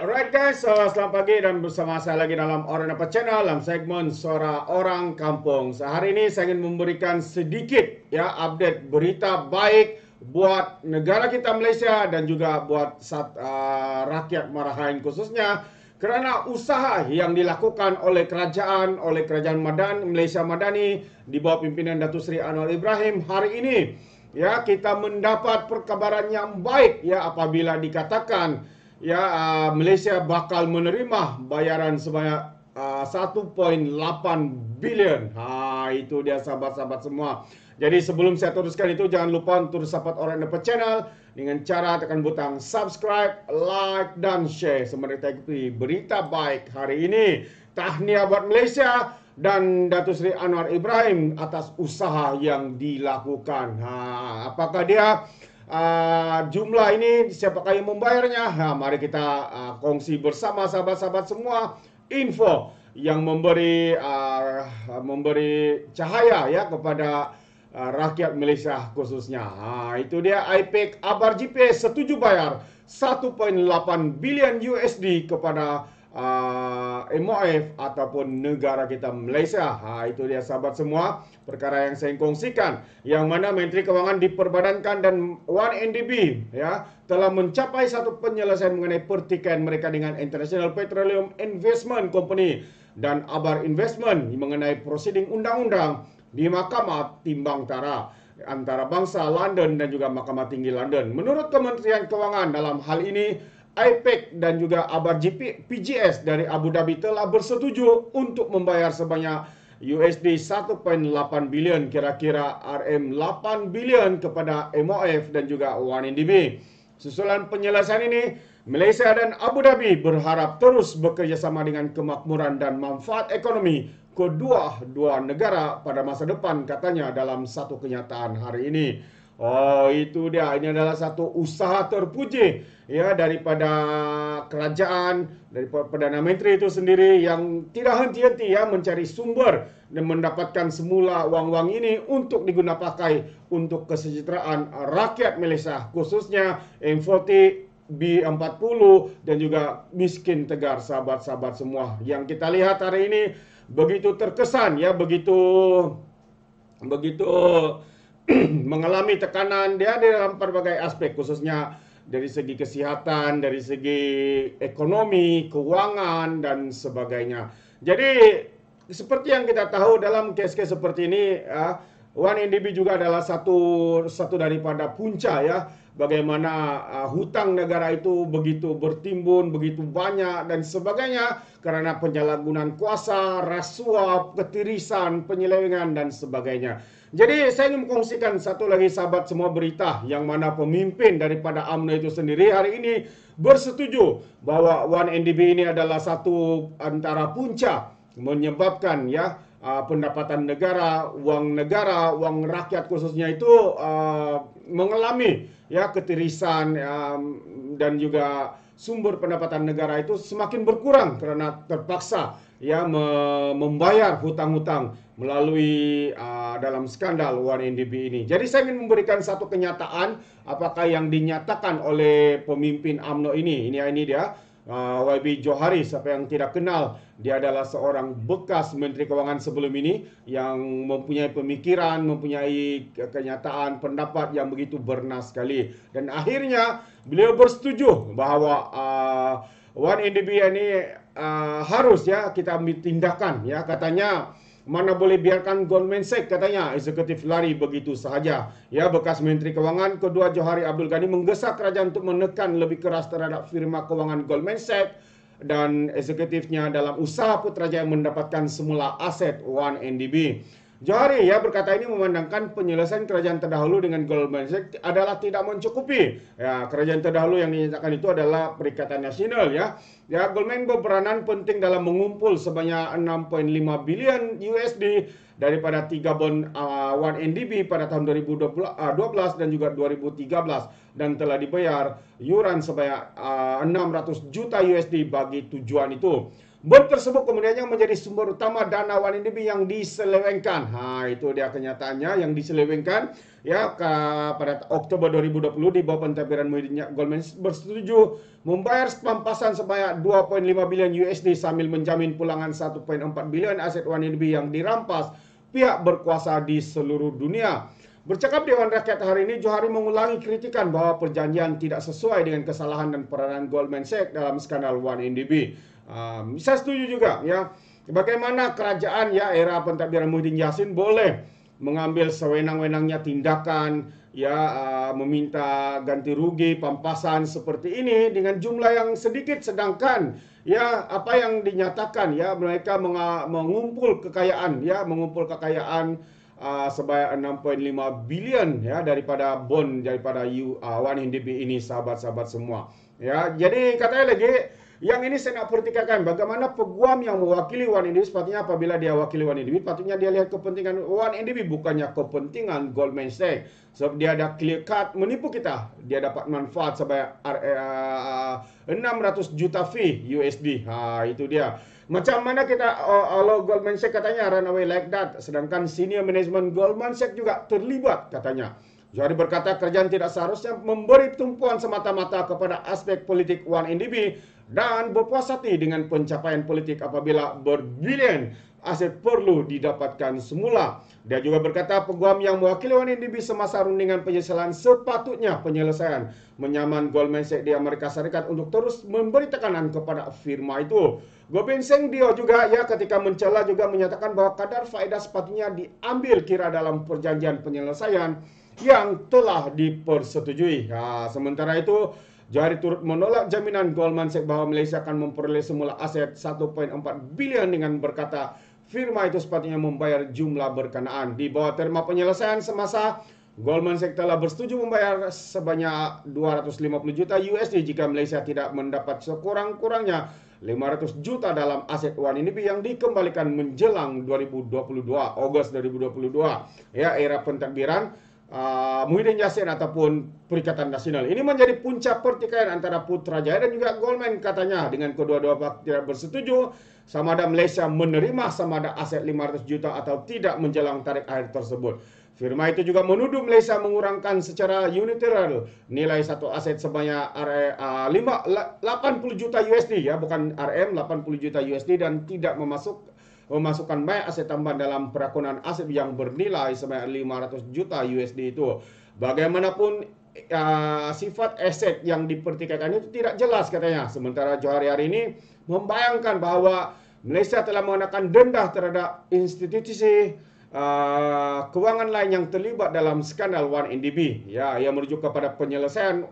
Alright guys, selamat pagi dan bersama saya lagi dalam Orang Dapat Channel dalam segmen Suara Orang Kampung. Hari ini saya ingin memberikan sedikit update berita baik buat negara kita Malaysia dan juga buat rakyat Marahan khususnya kerana usaha yang dilakukan oleh kerajaan Malaysia Madani di bawah pimpinan Datuk Seri Anwar Ibrahim hari ini. Kita mendapat perkabaran yang baik apabila dikatakan Malaysia bakal menerima bayaran sebanyak 1.8 bilion. Itu dia sahabat-sahabat semua. Jadi sebelum saya teruskan itu, jangan lupa untuk support Orang Dapat Channel dengan cara tekan butang subscribe, like dan share sembari kita ikuti berita baik hari ini. Tahniah buat Malaysia dan Datuk Seri Anwar Ibrahim atas usaha yang dilakukan. Apakah dia jumlah ini, siapakah yang membayarnya? Mari kita kongsi bersama sahabat-sahabat semua info yang memberi cahaya kepada rakyat Malaysia khususnya. Itu dia IPEC Abar GP setuju bayar 1.8 bilion USD kepada MOF ataupun negara kita Malaysia. Itu dia sahabat semua perkara yang saya kongsikan, yang mana Menteri Kewangan diperbadankan dan 1MDB telah mencapai satu penyelesaian mengenai pertikaian mereka dengan International Petroleum Investment Company dan Abar Investment mengenai prosiding undang-undang di Mahkamah Timbang Tara antarabangsa London dan juga Mahkamah Tinggi London. Menurut Kementerian Kewangan, dalam hal ini IPEC dan juga Abar PGS dari Abu Dhabi telah bersetuju untuk membayar sebanyak USD 1.8 bilion, kira-kira RM8 bilion kepada MOF dan juga 1MDB. Susulan penyelesaian ini, Malaysia dan Abu Dhabi berharap terus bekerjasama dengan kemakmuran dan manfaat ekonomi kedua-dua negara pada masa depan, katanya dalam satu kenyataan hari ini. Itu dia. Ini adalah satu usaha terpuji daripada kerajaan, daripada Perdana Menteri itu sendiri yang tidak henti-henti mencari sumber dan mendapatkan semula wang-wang ini untuk digunakan pakai untuk kesejahteraan rakyat Malaysia, khususnya M40, B40 dan juga miskin tegar, sahabat-sahabat semua. Yang kita lihat hari ini begitu terkesan begitu mengalami tekanan dia di dalam berbagai aspek, khususnya dari segi kesihatan, dari segi ekonomi, keuangan dan sebagainya. Jadi seperti yang kita tahu dalam kes-kes seperti ini, 1MDB juga adalah satu daripada punca bagaimana hutang negara itu begitu bertimbun, begitu banyak dan sebagainya karena penyalahgunaan kuasa, rasuah, ketirisan, penyelewengan dan sebagainya. Jadi saya ingin mengkongsikan satu lagi sahabat semua berita yang mana pemimpin daripada UMNO itu sendiri hari ini bersetuju bahwa 1MDB ini adalah satu antara punca menyebabkan pendapatan negara, wang rakyat khususnya itu mengalami ketirisan dan juga sumber pendapatan negara itu semakin berkurang karena terpaksa membayar hutang-hutang melalui dalam skandal 1MDB ini. Jadi saya ingin memberikan satu kenyataan apakah yang dinyatakan oleh pemimpin UMNO ini. Ini dia YB Johari. Siapa yang tidak kenal, dia adalah seorang bekas Menteri Kewangan sebelum ini yang mempunyai pemikiran, mempunyai kenyataan, pendapat yang begitu bernas sekali. Dan akhirnya beliau bersetuju bahawa 1MDB ini harus kita ambil tindakan. Katanya mana boleh biarkan Goldman Sachs, katanya eksekutif lari begitu sahaja. Bekas Menteri Kewangan kedua Johari Abdul Ghani menggesa kerajaan untuk menekan lebih keras terhadap firma kewangan Goldman Sachs dan eksekutifnya dalam usaha Putrajaya mendapatkan semula aset 1MDB. Johari berkata ini memandangkan penyelesaian kerajaan terdahulu dengan Goldman Sachs adalah tidak mencukupi. Kerajaan terdahulu yang dinyatakan itu adalah Perikatan Nasional. Goldman berperanan penting dalam mengumpul sebanyak 6.5 bilion USD daripada 3 bond 1MDB pada tahun 2012 dan juga 2013 dan telah dibayar yuran sebanyak 600 juta USD bagi tujuan itu. Bond tersebut kemudiannya menjadi sumber utama dana 1MDB yang diselewengkan. Itu dia kenyataannya yang diselewengkan. Ya, pada Oktober 2020 di bawah pentadbiran Muhyiddin Goldman bersetuju membayar pampasan sebanyak 2,5 bilion USD sambil menjamin pulangan 1,4 bilion aset 1MDB yang dirampas pihak berkuasa di seluruh dunia. Bercakap Dewan Rakyat hari ini, Johari mengulangi kritikan bahwa perjanjian tidak sesuai dengan kesalahan dan peranan Goldman Sachs dalam skandal 1MDB. Saya setuju juga ya, bagaimana kerajaan ya era pentadbiran Muhyiddin Yassin boleh mengambil sewenang-wenangnya tindakan ya, meminta ganti rugi pampasan seperti ini dengan jumlah yang sedikit, sedangkan ya apa yang dinyatakan ya mereka mengumpul kekayaan sebanyak 6,5 bilion ya daripada bond daripada 1MDB ini, sahabat-sahabat semua. Ya, jadi katanya lagi yang ini saya nak pertikaikan bagaimana peguam yang mewakili 1MDB sepatutnya apabila dia wakili 1MDB patutnya dia lihat kepentingan 1MDB bukannya kepentingan Goldman Sachs. Sebab dia ada clear cut menipu kita. Dia dapat manfaat sebanyak 600 juta fee USD. Itu dia. Macam mana kita kalau Goldman Sachs katanya run away like that, sedangkan senior management Goldman Sachs juga terlibat katanya. Johari berkata kerajaan tidak seharusnya memberi tumpuan semata-mata kepada aspek politik 1MDB dan berpuas hati dengan pencapaian politik apabila berbilion aset perlu didapatkan semula. Dia juga berkata peguam yang mewakili 1MDB semasa rundingan penyesalan sepatutnya penyelesaian menyaman Goldman Sachs di Amerika Serikat untuk terus memberi tekanan kepada firma itu. Gobind Singh Dio juga ya ketika mencela juga menyatakan bahwa kadar faedah sepatutnya diambil kira dalam perjanjian penyelesaian yang telah dipersetujui. Sementara itu Johari turut menolak jaminan Goldman Sachs bahwa Malaysia akan memperoleh semula aset 1,4 bilion dengan berkata firma itu sepatutnya membayar jumlah berkenaan. Di bawah terma penyelesaian semasa, Goldman Sachs telah bersetuju membayar sebanyak 250 juta USD jika Malaysia tidak mendapat sekurang-kurangnya 500 juta dalam aset 1MDB yang dikembalikan menjelang Ogos 2022. Ya, era pentadbiran Muhyiddin Yassin ataupun Perikatan Nasional. Ini menjadi puncak pertikaian antara Putrajaya dan juga Goldman katanya. Dengan kedua-dua pihak tidak bersetuju sama ada Malaysia menerima sama ada aset 500 juta atau tidak menjelang tarikh akhir tersebut. Firma itu juga menuduh Malaysia mengurangkan secara unilateral nilai satu aset sebanyak 80 juta USD ya, bukan RM, 80 juta USD dan tidak memasukkan banyak aset tambahan dalam perakunan aset yang bernilai sebanyak 500 juta USD itu. Bagaimanapun sifat aset yang dipertikaikan itu tidak jelas katanya. Sementara Johari hari ini membayangkan bahwa Malaysia telah mengenakan denda terhadap institusi kewangan lain yang terlibat dalam skandal 1MDB ya, yang merujuk kepada penyelesaian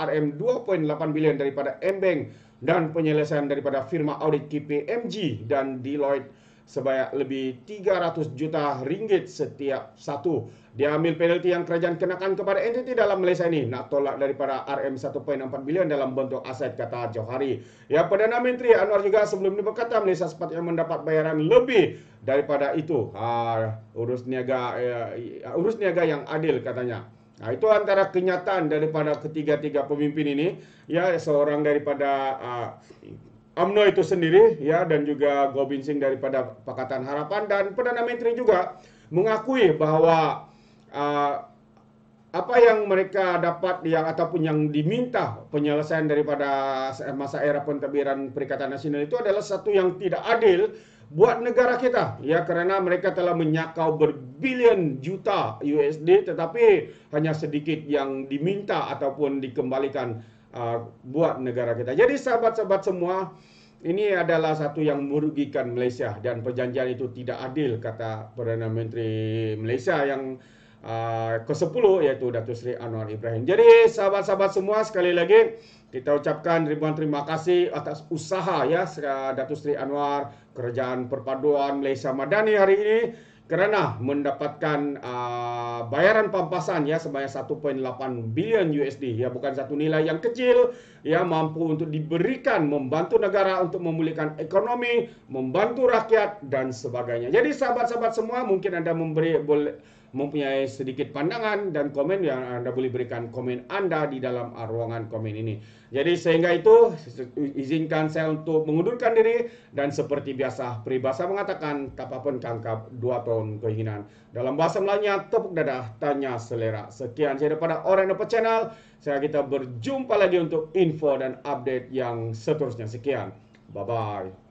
RM 2.8 bilion daripada M-Bank dan penyelesaian daripada firma audit KPMG dan Deloitte sebanyak lebih 300 juta ringgit setiap satu. Dia ambil penalti yang kerajaan kenakan kepada entiti dalam Malaysia ini nak tolak daripada RM 1.4 bilion dalam bentuk aset, kata Johari. Ya, Perdana Menteri Anwar juga sebelum ini berkata Malaysia sepatutnya mendapat bayaran lebih daripada itu. Urus niaga yang adil katanya. Itu antara kenyataan daripada ketiga-tiga pemimpin ini. Ya, seorang daripada UMNO itu sendiri ya, dan juga Gobind Singh daripada Pakatan Harapan, dan Perdana Menteri juga mengakui bahwa apa yang mereka dapat ataupun yang diminta penyelesaian daripada masa era pentadbiran Perikatan Nasional itu adalah satu yang tidak adil buat negara kita ya, kerana mereka telah menyakau berbilion juta USD tetapi hanya sedikit yang diminta ataupun dikembalikan buat negara kita. Jadi sahabat-sahabat semua, ini adalah satu yang merugikan Malaysia dan perjanjian itu tidak adil, kata Perdana Menteri Malaysia yang ke-10 yaitu Datuk Seri Anwar Ibrahim. Jadi sahabat-sahabat semua, sekali lagi kita ucapkan ribuan terima kasih atas usaha ya Datuk Seri Anwar, Kerajaan Perpaduan Malaysia Madani hari ini kerana mendapatkan bayaran pampasan ya sebanyak 1.8 bilion USD ya, bukan satu nilai yang kecil ya, mampu untuk diberikan membantu negara untuk memulihkan ekonomi, membantu rakyat dan sebagainya. Jadi sahabat-sahabat semua, mungkin Anda mempunyai sedikit pandangan dan komen, yang Anda boleh berikan komen Anda di dalam ruangan komen ini. Jadi sehingga itu izinkan saya untuk mengundurkan diri, dan seperti biasa peribahasa mengatakan kapapun kangkap 2 tahun keinginan. Dalam bahasa Melayunya tepuk dadah tanya selera. Sekian saya daripada Orang Dapat Channel. Saya kita berjumpa lagi untuk info dan update yang seterusnya. Sekian. Bye bye.